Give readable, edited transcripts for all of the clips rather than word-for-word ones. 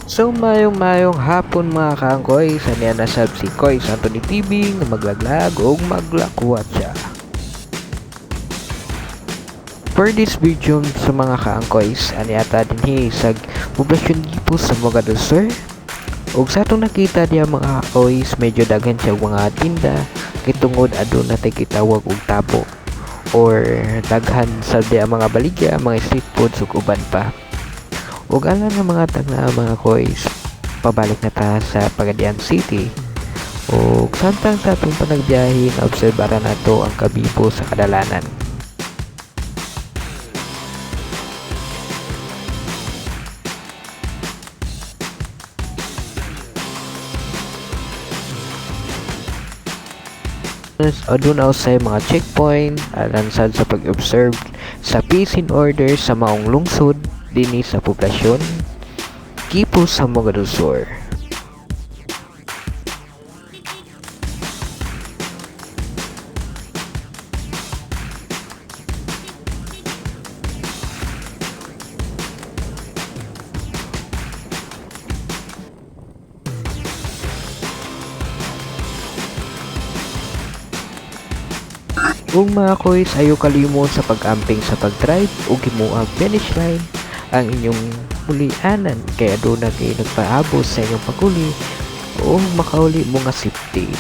So mayong hapon mga kaangkoy, sa niya nasab si Koy sa Anthony TV nga maglaglag o maglakwat siya. For this video sa mga kaangkoys, ani ata dinhi sa poblasyon gipo sa Mogador Sur. Ug sa atong nakita diya mga kaangkoys, medyo daghan siya mga tinda kitungod aduna tay gitawag og tabo or daghan sa diya mga baligya, mga street foods ug uban pa. Ug ala na mga tagna mga koys, pabalik na ta sa Pagadian City. Ug samtang sa atong panagbiyahe na obserbara nato ang kabibo sa kadalanan. Aduna usay mga checkpoint alang sad sa pag-observe sa peace and order sa maong lungsod dinhi sa poblasyon Kipo sa Mogador Sur. Kung mga koys, ayaw kalimot sa pag-amping sa pag-drive o gimuang finish line ang inyong mulianan kaya doon na kayo nagpaabos sa inyong paguli o makauli mo nga safety.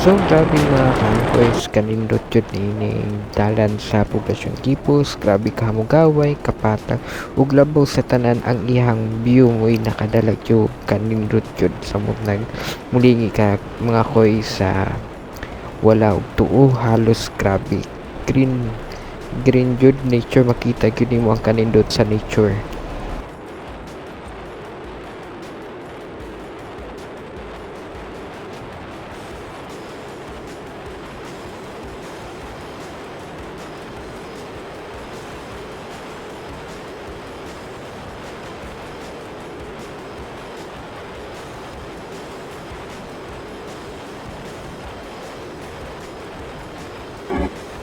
So grabe mga kaangkoys, kanindot yun ining dalan sa poblasyon Kipos, grabe kamugaway, kapatag, ug labaw sa tanan ang ihang view mo'y nakadalag yun, kanindot yun sa nag mulingi ka mga koy sa wala og tuo, halos grabe, green jud nature, makita gyud mo ang kanindot sa nature.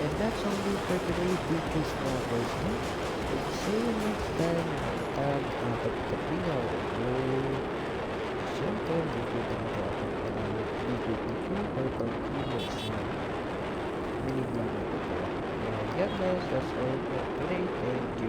And that's only for today's video mga boys, no? See you next time. At pagkapingaw o siyempre video na ito atong panamit video or pag-iwas na mini-vlog na ito. God bless, that's all for today and